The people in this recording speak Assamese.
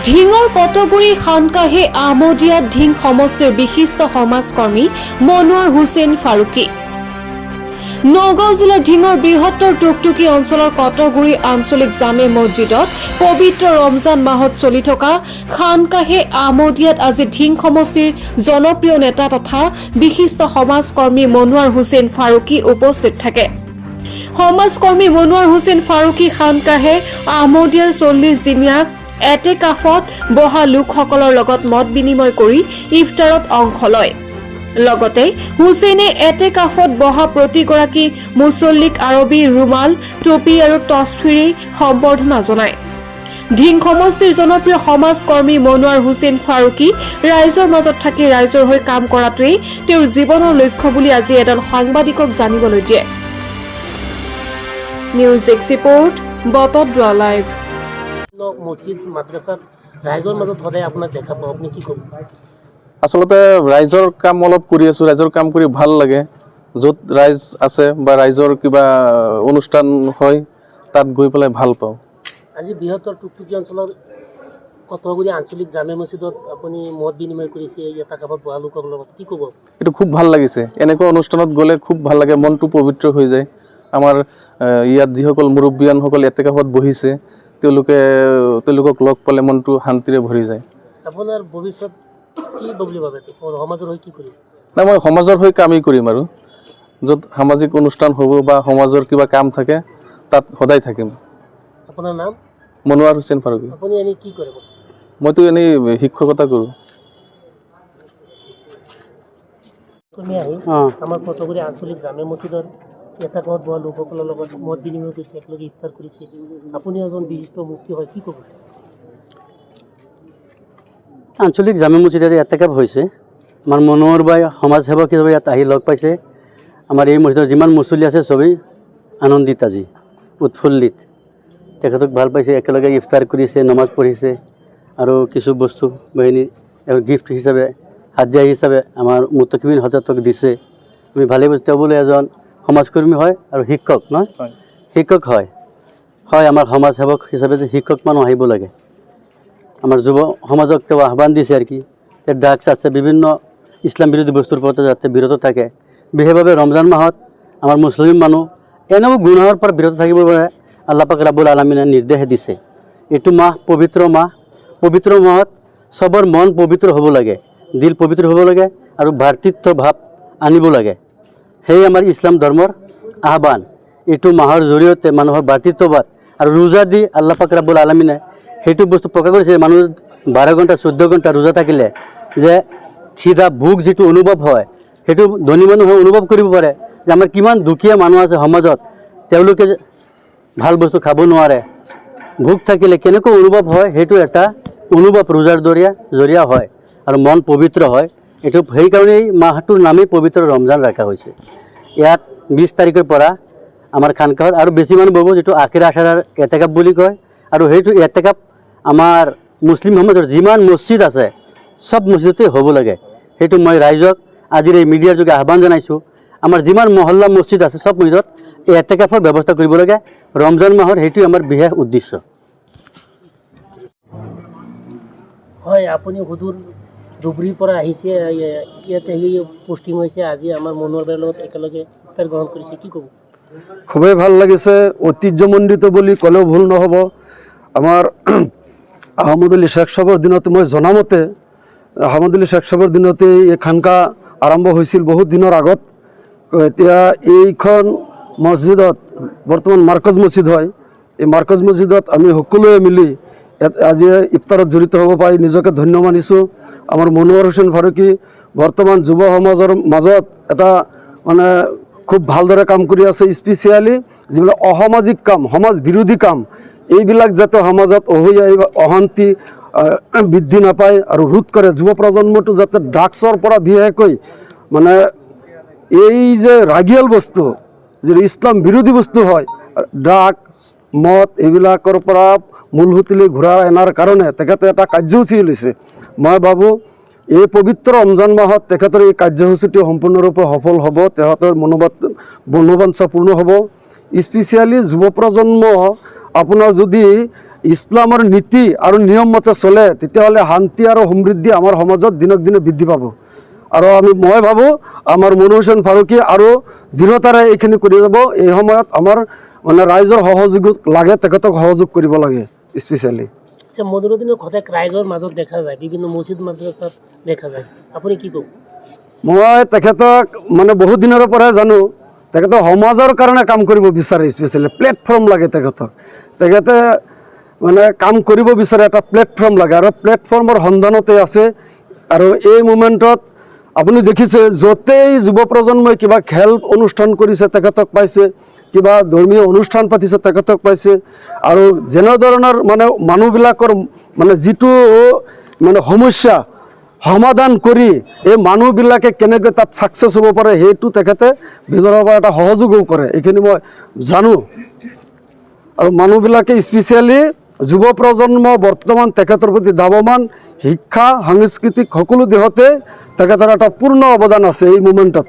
ঢিঙৰ কটগুৰি খানকাহে আহমদিয়াত ঢিং সমষ্টিৰ বিশিষ্ট সমাজকৰ্মী মনোৱাৰ হুছেইন ফাৰুকী। নগাঁও জিলাৰ ঢিঙৰ বৃহত্তৰ টুকটুকি অঞ্চলৰ কটগুৰি আঞ্চলিক জামে মছজিদত পবিত্ৰ ৰমজান মাহত চলি থকা খানকাহে আহমদিয়াত আজি ঢিং সমষ্টিৰ জনপ্ৰিয় নেতা তথা বিশিষ্ট সমাজকৰ্মী মনোৱাৰ হুছেইন ফাৰুকী উপস্থিত থাকে। সমাজকৰ্মী মনোৱাৰ হুছেইন ফাৰুকী খানকাহে আহমদিয়াৰ 40 দিনীয়া এটেকাফত বহা লোকসকলৰ লগত মত বিনিময় কৰি ইফতাৰত অংশ লয়। লগতে হুছেইনে এটেকাফত বহা প্ৰতিগৰাকী মুছল্লিক আৰবী ৰুমাল, টুপি আৰু তছফিৰি সম্বৰ্ধনা জনায়। ঢিং সমষ্টিৰ জনপ্ৰিয় সমাজকৰ্মী মনোৱাৰ হুছেইন ফাৰুকী ৰাইজৰ মাজত থাকি ৰাইজৰ হৈ কাম কৰাটোৱেই তেওঁৰ জীৱনৰ লক্ষ্য বুলি আজি এজন সাংবাদিকক জানিবলৈ দিয়ে। News desk report, Batadrava live. মছজিদ মাদ্ৰাসাত ৰাইজৰ মাজত সদায় আপোনাক দেখা পাওঁ, আপুনি কি ক'ব? আচলতে ৰাইজৰ কাম অলপ কৰি আছোঁ, ৰাইজৰ কাম কৰি ভাল লাগে। য'ত ৰাইজ আছে বা ৰাইজৰ কিবা অনুষ্ঠান হয় তাত গৈ পেলাই ভাল পাওঁ। আজি বৃহত্তৰ টুকটুকি অঞ্চলৰ কটগুৰি আঞ্চলিক জামে মছজিদত আপুনি মত বিনিময় কৰিছে এটেকাফত বহা লোকসকলৰ লগত, কি ক'ব? এইটো খুব ভাল লাগিছে। এনেকুৱা অনুষ্ঠানত গ'লে খুব ভাল লাগে, মনটো পবিত্ৰ হৈ যায়। আমাৰ ইয়াত যিসকল মুৰব্বীয়ানসকল এটেকাফত বহিছে তেওঁলোকক লগ পালে মনটো শান্তিৰে ভৰি যায়। আপোনাৰ ভৱিষ্যত কি বুলি ভাবে? সমাজৰ হৈ কি কৰিম? নাই, মই সমাজৰ হৈ কামেই কৰিম আৰু য'ত সামাজিক অনুষ্ঠান হ'ব বা সমাজৰ কিবা কাম থাকে তাত সদায় থাকিম। আপোনাৰ নাম? মনোৱাৰ হুছেইন ফাৰুকী। আপুনি এনেই কি কৰে? মইতো এনেই শিক্ষকতা কৰোঁ। তুমি আহি আমাৰ কটগুৰি আঞ্চলিক জামে মছজিদত এটেকাফত বহা লোকসকলৰ লগত মত বিনিময় কৰিছে, একেলগে ইফতাৰ কৰিছে। আপুনি এজন বিশিষ্ট মুক্তি হয়, কি ক'ব? আঞ্চলিক জামে মছজিদত এটেকাফ হৈছে। আমাৰ মনোহৰ ভাই সমাজসেৱক হিচাপে ইয়াত আহি লগ পাইছে। আমাৰ এই মছজিদৰ যিমান মুছল্লি আছে চবেই আনন্দিত, আজি উৎফুল্লিত। তেখেতক ভাল পাইছে, একেলগে ইফতাৰ কৰিছে, নমাজ পঢ়িছে আৰু কিছু বস্তু বাহিনী গিফ্ট হিচাপে, হাদিয়া হিচাপে আমাৰ মুতাকিবিন হজৰতক দিছে। আমি ভালেই পাইছোঁ। তেওঁ বোলে এজন সমাজকৰ্মী হয় আৰু শিক্ষক নহয়, শিক্ষক হয়। আমাৰ সমাজসেৱক হিচাপে যে শিক্ষক মানুহ আহিব লাগে। আমাৰ যুৱ সমাজক তেওঁ আহ্বান দিছে আৰু কি, ড্ৰাগছ আছে, বিভিন্ন ইছলাম বিৰোধী বস্তুৰ পৰা যাতে বিৰত থাকে। বিশেষভাৱে ৰমজান মাহত আমাৰ মুছলিম মানুহ এনেও গুনাহৰ পৰা বিৰত থাকিব পাৰে আল্লাহ পাক ৰাব্বুল আলামিনে নিৰ্দেশ দিছে। এইটো মাহ পবিত্ৰ মাহ। পবিত্ৰ মাহত চবৰ মন পবিত্ৰ হ'ব লাগে, দিল পবিত্ৰ হ'ব লাগে আৰু ভাতৃত্ব ভাৱ আনিব লাগে। সেই আমাৰ ইছলাম ধৰ্মৰ আহ্বান। এইটো মাহৰ জৰিয়তে মানুহৰ ভাতৃত্ববাদ আৰু ৰোজা দি আল্লাহ পাক ৰাব্বুল আলামিনে সেইটো বস্তু প্ৰকাশ কৰিছে। মানুহ 12 ঘণ্টা 14 ঘণ্টা ৰোজা থাকিলে যে খিদা ভোক যিটো অনুভৱ হয়, সেইটো ধনী মানুহে অনুভৱ কৰিব পাৰে যে আমাৰ কিমান দুখীয়া মানুহ আছে সমাজত, তেওঁলোকে ভাল বস্তু খাব নোৱাৰে। ভোক থাকিলে কেনেকৈ অনুভৱ হয়, সেইটো এটা অনুভৱ ৰোজাৰ জৰিয়া হয় আৰু মন পবিত্ৰ হয়। এইটো সেইকাৰণেই মাহটোৰ নামেই পবিত্ৰ ৰমজান ৰখা হৈছে। ইয়াত 20 তাৰিখৰ পৰা আমাৰ খানকাহত আৰু বেছি মানুহ বহিব, যিটো আখিৰা আশাৰাৰ এটেকাফ বুলি কয়। আৰু সেইটো এটেকাফ আমাৰ মুছলিম সমাজৰ যিমান মছজিদ আছে চব মছজিদতে হ'ব লাগে। সেইটো মই ৰাইজক আজিৰ এই মিডিয়াৰ যোগে আহ্বান জনাইছোঁ। আমাৰ যিমান মহল্লা মছজিদ আছে চব মছজিদত এই এটেকাফৰ ব্যৱস্থা কৰিব লাগে। ৰমজান মাহৰ সেইটোৱে আমাৰ বিশেষ উদ্দেশ্য। হয়, আপুনি সুদূৰ ধুবুৰীৰ পৰা আহিছে, ইয়াতে আহি পোষ্টিং হৈছে। আজি আমাৰ মনোহৰ ভাইৰ লগত একেলগে ইফতাৰ গ্ৰহণ কৰিছে, কি ক'ব? খুবেই ভাল লাগিছে। ঐতিহ্যমণ্ডিত বুলি ক'লেও ভুল নহ'ব। আমাৰ আহমদ আলী শ্বেখ সাহেবৰ দিনতে, মই জনামতে আহমদ আলী শ্বেখ সাহেবৰ দিনতে এই খানকা আৰম্ভ হৈছিল বহুত দিনৰ আগত। এতিয়া এইখন মছজিদত বৰ্তমান মাৰ্কজ মছজিদ হয়। এই মাৰ্কজ মছজিদত আমি সকলোৱে মিলি আজি ইফতাৰত জড়িত হ'ব পাৰি নিজকে ধন্য মানিছোঁ। আমাৰ মনোৱাৰ হুছেইন ফাৰুকী বৰ্তমান যুৱ সমাজৰ মাজত এটা মানে খুব ভালদৰে কাম কৰি আছে। স্পেচিয়েলি যিবিলাক অসামাজিক কাম, সমাজ বিৰোধী কাম, এইবিলাক যাতে সমাজত অশান্তি বৃদ্ধি নাপায় আৰু ৰোধ কৰে। যুৱ প্ৰজন্মটো যাতে ড্ৰাগছৰ পৰা বিশেষকৈ মানে এই যে ৰাগিয়াল বস্তু, যে ইছলাম বিৰোধী বস্তু হয়, ড্ৰাগছ মদ, এইবিলাকৰ পৰা মূলসুঁতিলৈ ঘূৰাই অনাৰ কাৰণে তেখেতে এটা কাৰ্যসূচী লৈছে। মই ভাবোঁ এই পবিত্ৰ ৰমজান মাহত তেখেতৰ এই কাৰ্যসূচীটো সম্পূৰ্ণৰূপে সফল হ'ব, তেখেতৰ মনোবাঞ্ছা পূৰ্ণ হ'ব। স্পেচিয়েলি যুৱ প্ৰজন্ম আপোনাৰ যদি ইছলামৰ নীতি আৰু নিয়ম মতে চলে তেতিয়াহ'লে শান্তি আৰু সমৃদ্ধি আমাৰ সমাজত দিনক দিনে বৃদ্ধি পাব। আৰু মই ভাবোঁ আমাৰ মনোৱাৰ হুছেইন ফাৰুকী আৰু দৃঢ়তাৰে এইখিনি কৰি যাব। এই সময়ত আমাৰ মানে ৰাইজৰ সহযোগ লাগে, তেখেতক সহযোগ কৰিব লাগে স্পেচিয়েলি। মদৰুদ্দিনক সদায় ৰাইজৰ মাজত দেখা যায়, বিভিন্ন মছজিদ মাদ্ৰাছাত দেখা যায়, আপুনি কি ক'ব? মই তেখেতক মানে বহুত দিনৰ পৰাই জানো, তেখেতে সমাজৰ কাৰণে কাম কৰিব বিচাৰে, স্পেচিয়েলি প্লেটফৰ্ম লাগে তেখেতক। তেখেতে মানে কাম কৰিব বিচাৰে, এটা প্লেটফৰ্ম লাগে আৰু প্লেটফৰ্মৰ সন্ধানতে আছে। আৰু এই মুমেণ্টত আপুনি দেখিছে য'তেই যুৱ প্ৰজন্মই কিবা খেল অনুষ্ঠান কৰিছে তেখেতক পাইছে, কিবা ধৰ্মীয় অনুষ্ঠান পাতিছে তেখেতক পাইছে। আৰু যেনেধৰণৰ মানে মানুহবিলাকৰ মানে যিটো মানে সমস্যা সমাধান কৰি এই মানুহবিলাকে কেনেকৈ তাত ছাকচেছ হ'ব পাৰে সেইটো তেখেতে ভিতৰৰ পৰা এটা সহযোগো কৰে, এইখিনি মই জানো। আৰু মানুহবিলাকে স্পেচিয়েলি যুৱ প্ৰজন্ম বৰ্তমান তেখেতৰ প্ৰতি ধাৱমান, শিক্ষা সাংস্কৃতিক সকলো দিশতে তেখেতৰ এটা পূৰ্ণ অৱদান আছে এই মুমেণ্টত।